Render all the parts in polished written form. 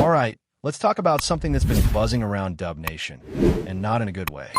All right, let's talk about something that's been buzzing around Dub Nation, and not in a good way.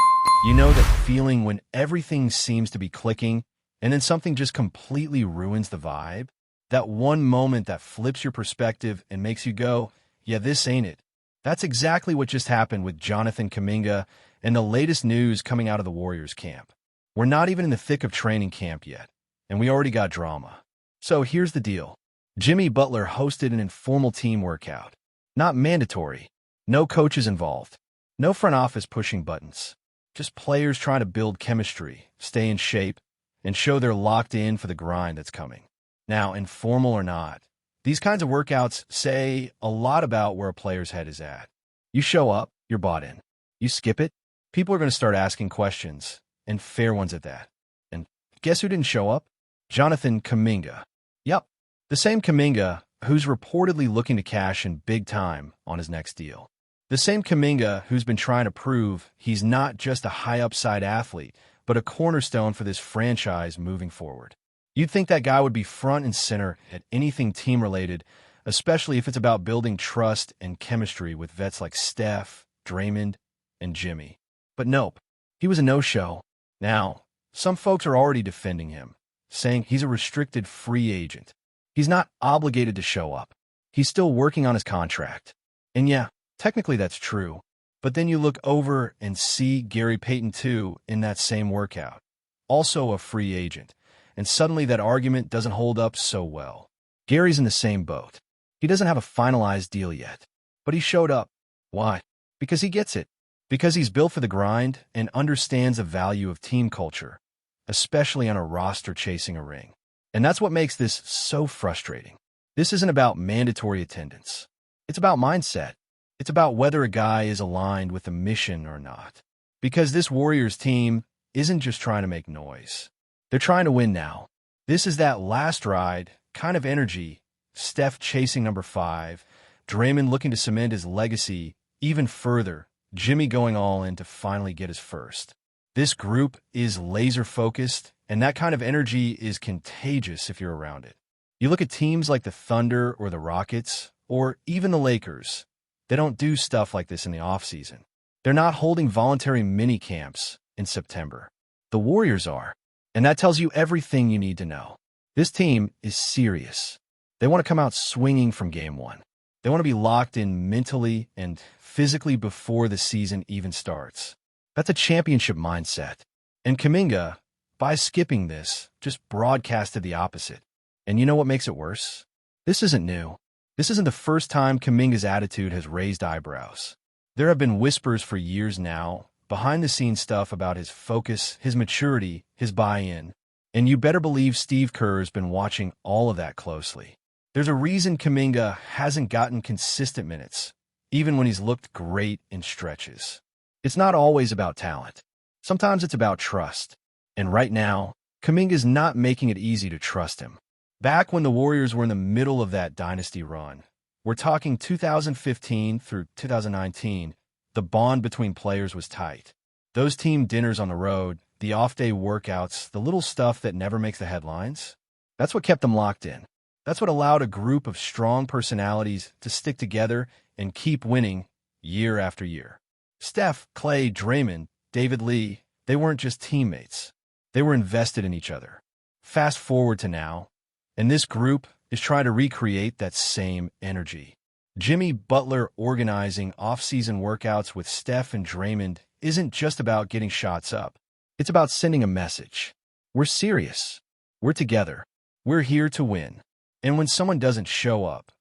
You know that feeling when everything seems to be clicking, and then something just completely ruins the vibe? That one moment that flips your perspective and makes you go, yeah, this ain't it. That's exactly what just happened with Jonathan Kuminga and the latest news coming out of the Warriors camp. We're not even in the thick of training camp yet, and we already got drama. So here's the deal. Jimmy Butler hosted an informal team workout. Not mandatory. No coaches involved. No front office pushing buttons. Just players trying to build chemistry, stay in shape, and show they're locked in for the grind that's coming. Now, informal or not, these kinds of workouts say a lot about where a player's head is at. You show up, you're bought in. You skip it, people are going to start asking questions, and fair ones at that. And guess who didn't show up? Jonathan Kaminga. Yep, the same Kaminga who's reportedly looking to cash in big time on his next deal. The same Kaminga who's been trying to prove he's not just a high-upside athlete, but a cornerstone for this franchise moving forward. You'd think that guy would be front and center at anything team-related, especially if it's about building trust and chemistry with vets like Steph, Draymond, and Jimmy. But nope, he was a no-show. Now, some folks are already defending him, saying he's a restricted free agent. He's not obligated to show up. He's still working on his contract. And yeah, technically that's true. But then you look over and see Gary Payton too in that same workout, also a free agent. And suddenly that argument doesn't hold up so well. Gary's in the same boat. He doesn't have a finalized deal yet, but he showed up. Why? Because he gets it. Because he's built for the grind and understands the value of team culture, especially on a roster chasing a ring. And that's what makes this so frustrating. This isn't about mandatory attendance. It's about mindset. It's about whether a guy is aligned with the mission or not. Because this Warriors team isn't just trying to make noise. They're trying to win now. This is that last ride kind of energy. Steph chasing number 5, Draymond looking to cement his legacy even further, Jimmy going all in to finally get his first. This group is laser-focused, and that kind of energy is contagious if you're around it. You look at teams like the Thunder or the Rockets, or even the Lakers. They don't do stuff like this in the offseason. They're not holding voluntary mini-camps in September. The Warriors are. And that tells you everything you need to know. This team is serious. They want to come out swinging from game one. They want to be locked in mentally and physically before the season even starts. That's a championship mindset. And Kuminga, by skipping this, just broadcasted the opposite. And you know what makes it worse? This isn't new. This isn't the first time Kuminga's attitude has raised eyebrows. There have been whispers for years now, behind-the-scenes stuff about his focus, his maturity, his buy-in. And you better believe Steve Kerr's been watching all of that closely. There's a reason Kuminga hasn't gotten consistent minutes, even when he's looked great in stretches. It's not always about talent. Sometimes it's about trust. And right now, Kuminga's not making it easy to trust him. Back when the Warriors were in the middle of that dynasty run, we're talking 2015 through 2019, the bond between players was tight. Those team dinners on the road, the off-day workouts, the little stuff that never makes the headlines, that's what kept them locked in. That's what allowed a group of strong personalities to stick together and keep winning year after year. Steph, Clay, Draymond, David Lee, they weren't just teammates. They were invested in each other. Fast forward to now, and this group is trying to recreate that same energy. Jimmy Butler organizing off-season workouts with Steph and Draymond isn't just about getting shots up. It's about sending a message. We're serious. We're together. We're here to win. And when someone doesn't show up,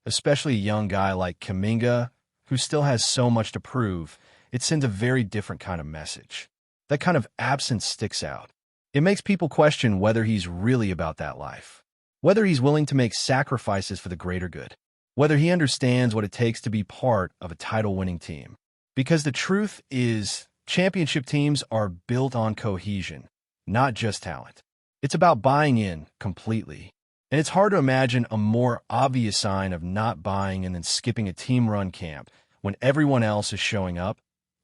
especially a young guy like Kaminga, who still has so much to prove, it sends a very different kind of message. That kind of absence sticks out. It makes people question whether he's really about that life, whether he's willing to make sacrifices for the greater good, whether he understands what it takes to be part of a title-winning team. Because the truth is, championship teams are built on cohesion, not just talent. It's about buying in completely. And it's hard to imagine a more obvious sign of not buying and then skipping a team-run camp when everyone else is showing up,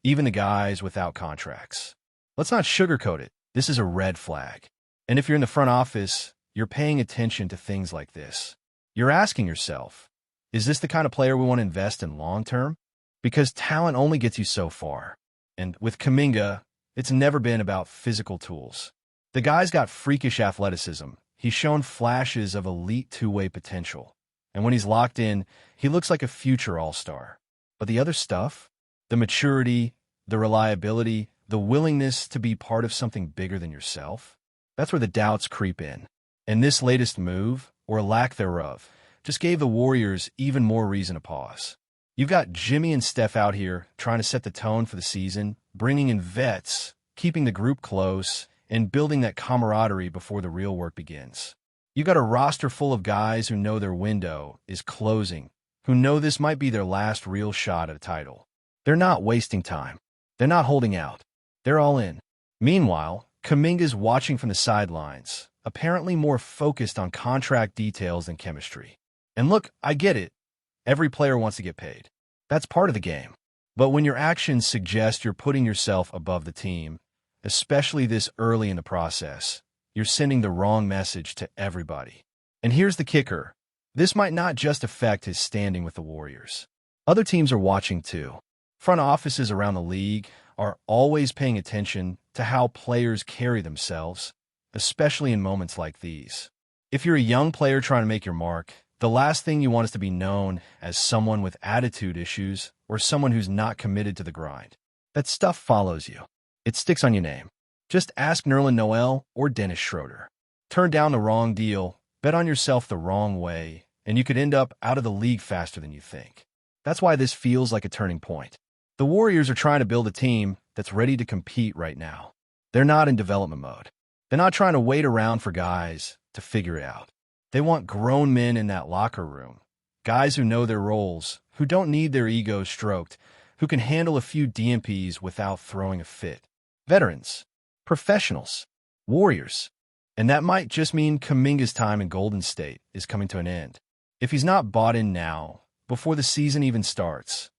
even the guys without contracts. Let's not sugarcoat it. This is a red flag. And if you're in the front office, you're paying attention to things like this. You're asking yourself, Is this the kind of player we want to invest in long-term? Because talent only gets you so far. And with Kuminga, it's never been about physical tools. The guy's got freakish athleticism. He's shown flashes of elite two-way potential. And when he's locked in, he looks like a future all-star. But the other stuff, the maturity, the reliability, the willingness to be part of something bigger than yourself, that's where the doubts creep in. And this latest move, or lack thereof, just gave the Warriors even more reason to pause. You've got Jimmy and Steph out here trying to set the tone for the season, bringing in vets, keeping the group close, and building that camaraderie before the real work begins. You've got a roster full of guys who know their window is closing, who know this might be their last real shot at a title. They're not wasting time. They're not holding out. They're all in. Meanwhile, Kaminga's watching from the sidelines, apparently more focused on contract details than chemistry. And look, I get it. Every player wants to get paid. That's part of the game. But when your actions suggest you're putting yourself above the team, especially this early in the process, you're sending the wrong message to everybody. And here's the kicker. This might not just affect his standing with the Warriors. Other teams are watching too. Front offices around the league are always paying attention to how players carry themselves, especially in moments like these. If you're a young player trying to make your mark, the last thing you want is to be known as someone with attitude issues or someone who's not committed to the grind. That stuff follows you. It sticks on your name. Just ask Nerlens Noel or Dennis Schroeder. Turn down the wrong deal, bet on yourself the wrong way, and you could end up out of the league faster than you think. That's why this feels like a turning point. The Warriors are trying to build a team that's ready to compete right now. They're not in development mode. They're not trying to wait around for guys to figure it out. They want grown men in that locker room, guys who know their roles, who don't need their egos stroked, who can handle a few DMPs without throwing a fit. Veterans, professionals, warriors. And that might just mean Kuminga's time in Golden State is coming to an end. If he's not bought in now, before the season even starts,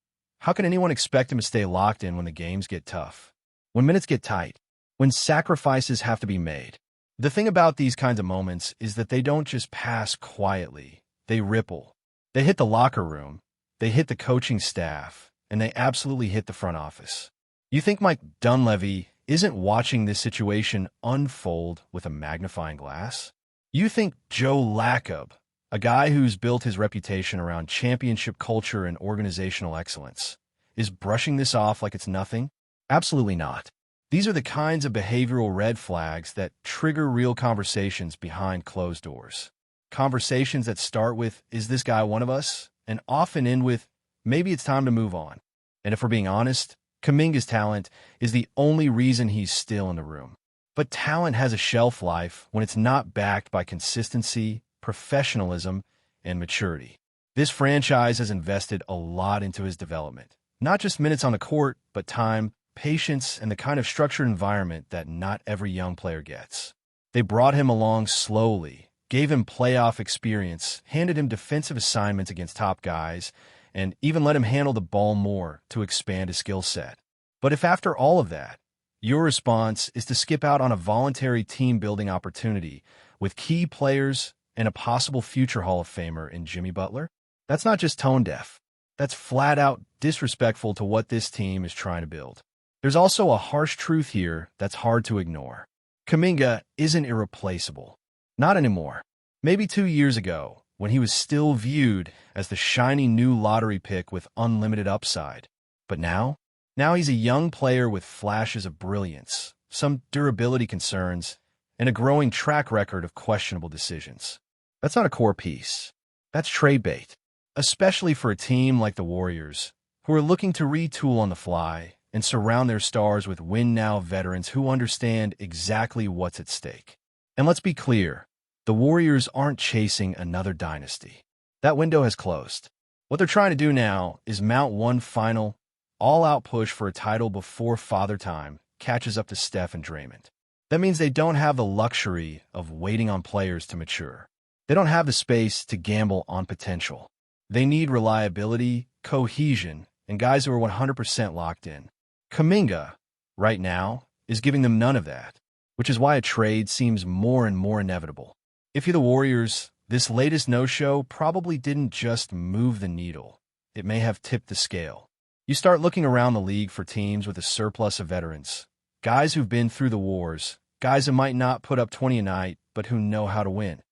how can anyone expect him to stay locked in when the games get tough? When minutes get tight? When sacrifices have to be made? The thing about these kinds of moments is that they don't just pass quietly. They ripple. They hit the locker room, they hit the coaching staff, and they absolutely hit the front office. You think Mike Dunleavy isn't watching this situation unfold with a magnifying glass? You think Joe Lacob, a guy who's built his reputation around championship culture and organizational excellence, is brushing this off like it's nothing? Absolutely not. These are the kinds of behavioral red flags that trigger real conversations behind closed doors. Conversations that start with, "Is this guy one of us?" and often end with, "Maybe it's time to move on." And if we're being honest, Kuminga's talent is the only reason he's still in the room. But talent has a shelf life when it's not backed by consistency, professionalism, and maturity. This franchise has invested a lot into his development. Not just minutes on the court, but time, patience, and the kind of structured environment that not every young player gets. They brought him along slowly, gave him playoff experience, handed him defensive assignments against top guys, and even let him handle the ball more to expand his skill set. But if after all of that, your response is to skip out on a voluntary team-building opportunity with key players and a possible future Hall of Famer in Jimmy Butler, that's not just tone-deaf. That's flat-out disrespectful to what this team is trying to build. There's also a harsh truth here that's hard to ignore. Kaminga isn't irreplaceable. Not anymore. Maybe 2 years ago, when he was still viewed as the shiny new lottery pick with unlimited upside. But now he's a young player with flashes of brilliance, some durability concerns, and a growing track record of questionable decisions. That's not a core piece. That's trade bait, especially for a team like the Warriors, who are looking to retool on the fly and surround their stars with win-now veterans who understand exactly what's at stake. And let's be clear, the Warriors aren't chasing another dynasty. That window has closed. What they're trying to do now is mount one final, all-out push for a title before Father Time catches up to Steph and Draymond. That means they don't have the luxury of waiting on players to mature. They don't have the space to gamble on potential. They need reliability, cohesion, and guys who are 100% locked in. Kaminga, right now, is giving them none of that, which is why a trade seems more and more inevitable. If you're the Warriors, this latest no-show probably didn't just move the needle. It may have tipped the scale. You start looking around the league for teams with a surplus of veterans, guys who've been through the wars, guys who might not put up 20 a night, but who know how to win.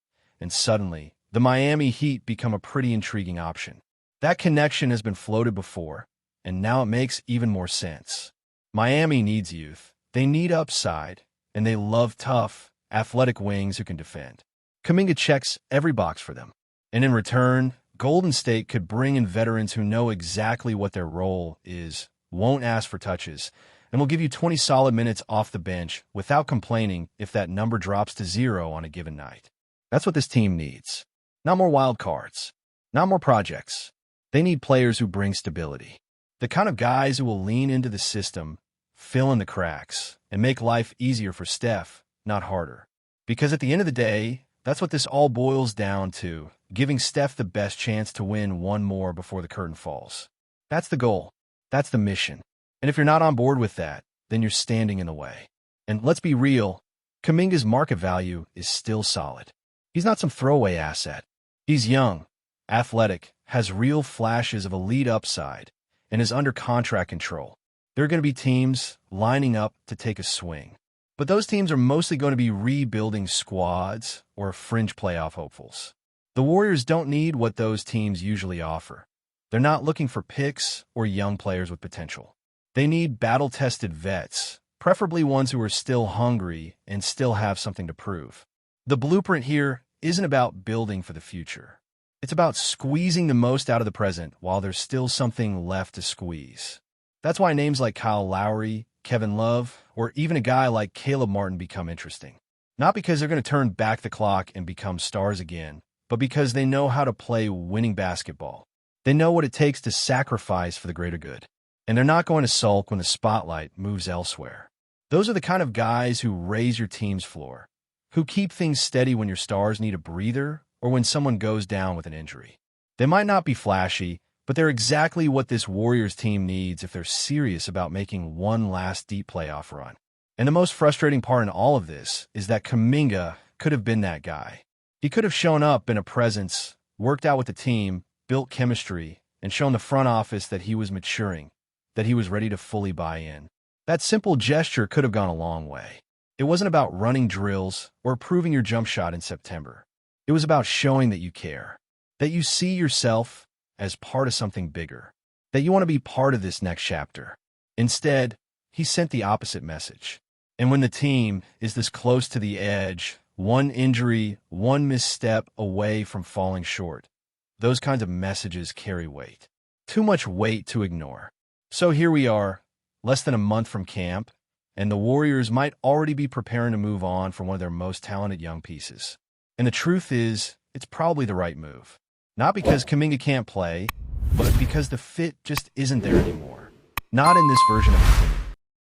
And suddenly, the Miami Heat become a pretty intriguing option. That connection has been floated before, and now it makes even more sense. Miami needs youth, they need upside, and they love tough, athletic wings who can defend. Kuminga checks every box for them. And in return, Golden State could bring in veterans who know exactly what their role is, won't ask for touches, and will give you 20 solid minutes off the bench without complaining if that number drops to 0 on a given night. That's what this team needs. Not more wild cards. Not more projects. They need players who bring stability. The kind of guys who will lean into the system, fill in the cracks, and make life easier for Steph, not harder. Because at the end of the day, that's what this all boils down to, giving Steph the best chance to win one more before the curtain falls. That's the goal. That's the mission. And if you're not on board with that, then you're standing in the way. And let's be real, Kuminga's market value is still solid. He's not some throwaway asset. He's young, athletic, has real flashes of elite upside, and is under contract control. There are going to be teams lining up to take a swing. But those teams are mostly going to be rebuilding squads or fringe playoff hopefuls. The Warriors don't need what those teams usually offer. They're not looking for picks or young players with potential. They need battle-tested vets, preferably ones who are still hungry and still have something to prove. The blueprint here isn't about building for the future. It's about squeezing the most out of the present while there's still something left to squeeze. That's why names like Kyle Lowry, Kevin Love, or even a guy like Caleb Martin become interesting. Not because they're going to turn back the clock and become stars again, but because they know how to play winning basketball. They know what it takes to sacrifice for the greater good. And they're not going to sulk when the spotlight moves elsewhere. Those are the kind of guys who raise your team's floor, who keep things steady when your stars need a breather or when someone goes down with an injury. They might not be flashy, but they're exactly what this Warriors team needs if they're serious about making one last deep playoff run. And the most frustrating part in all of this is that Kaminga could have been that guy. He could have shown up in a presence, worked out with the team, built chemistry, and shown the front office that he was maturing, that he was ready to fully buy in. That simple gesture could have gone a long way. It wasn't about running drills or proving your jump shot in September. It was about showing that you care, that you see yourself as part of something bigger, that you want to be part of this next chapter. Instead, he sent the opposite message. And when the team is this close to the edge, one injury, one misstep away from falling short, those kinds of messages carry weight. Too much weight to ignore. So here we are, less than a month from camp, and the Warriors might already be preparing to move on from one of their most talented young pieces. And the truth is, it's probably the right move. Not because Kaminga can't play, but because the fit just isn't there anymore. Not in this version of the team.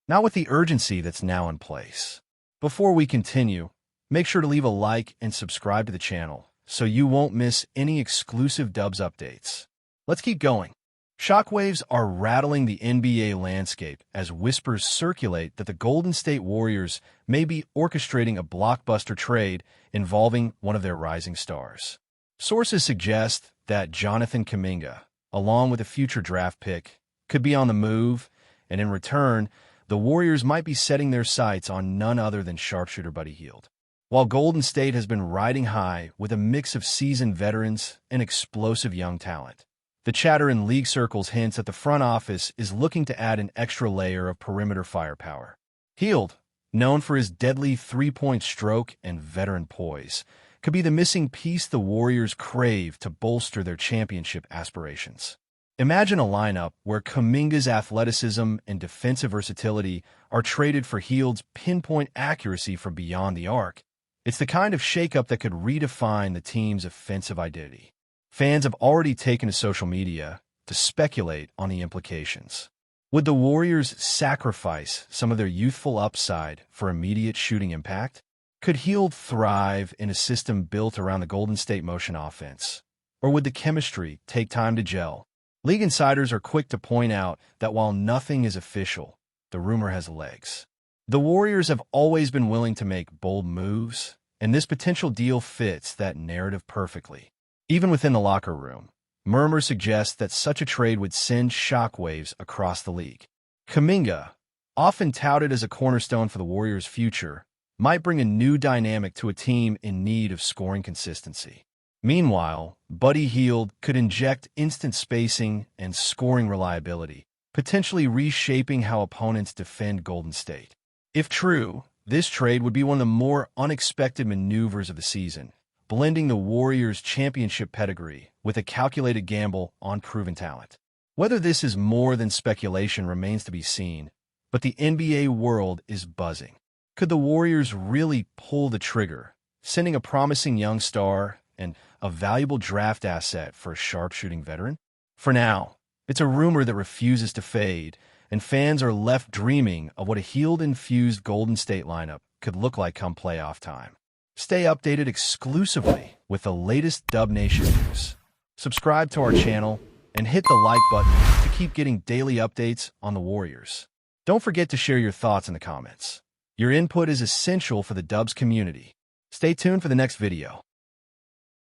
Not with the urgency that's now in place. Before we continue, make sure to leave a like and subscribe to the channel so you won't miss any exclusive Dubs updates. Let's keep going. Shockwaves are rattling the NBA landscape as whispers circulate that the Golden State Warriors may be orchestrating a blockbuster trade involving one of their rising stars. Sources suggest that Jonathan Kaminga, along with a future draft pick, could be on the move, and in return, the Warriors might be setting their sights on none other than sharpshooter Buddy Hield. While Golden State has been riding high with a mix of seasoned veterans and explosive young talent, the chatter in league circles hints that the front office is looking to add an extra layer of perimeter firepower. Hield, known for his deadly three-point stroke and veteran poise, could be the missing piece the Warriors crave to bolster their championship aspirations. Imagine a lineup where Kuminga's athleticism and defensive versatility are traded for Hield's pinpoint accuracy from beyond the arc. It's the kind of shakeup that could redefine the team's offensive identity. Fans have already taken to social media to speculate on the implications. Would the Warriors sacrifice some of their youthful upside for immediate shooting impact? Could Hield thrive in a system built around the Golden State motion offense? Or would the chemistry take time to gel? League insiders are quick to point out that while nothing is official, the rumor has legs. The Warriors have always been willing to make bold moves, and this potential deal fits that narrative perfectly. Even within the locker room, murmurs suggest that such a trade would send shockwaves across the league. Kaminga, often touted as a cornerstone for the Warriors' future, might bring a new dynamic to a team in need of scoring consistency. Meanwhile, Buddy Hield could inject instant spacing and scoring reliability, potentially reshaping how opponents defend Golden State. If true, this trade would be one of the more unexpected maneuvers of the season, blending the Warriors' championship pedigree with a calculated gamble on proven talent. Whether this is more than speculation remains to be seen, but the NBA world is buzzing. Could the Warriors really pull the trigger, sending a promising young star and a valuable draft asset for a sharpshooting veteran? For now, it's a rumor that refuses to fade, and fans are left dreaming of what a Hield-infused Golden State lineup could look like come playoff time. Stay updated exclusively with the latest Dub Nation news. Subscribe to our channel and hit the like button to keep getting daily updates on the Warriors. Don't forget to share your thoughts in the comments. Your input is essential for the Dubs community. Stay tuned for the next video.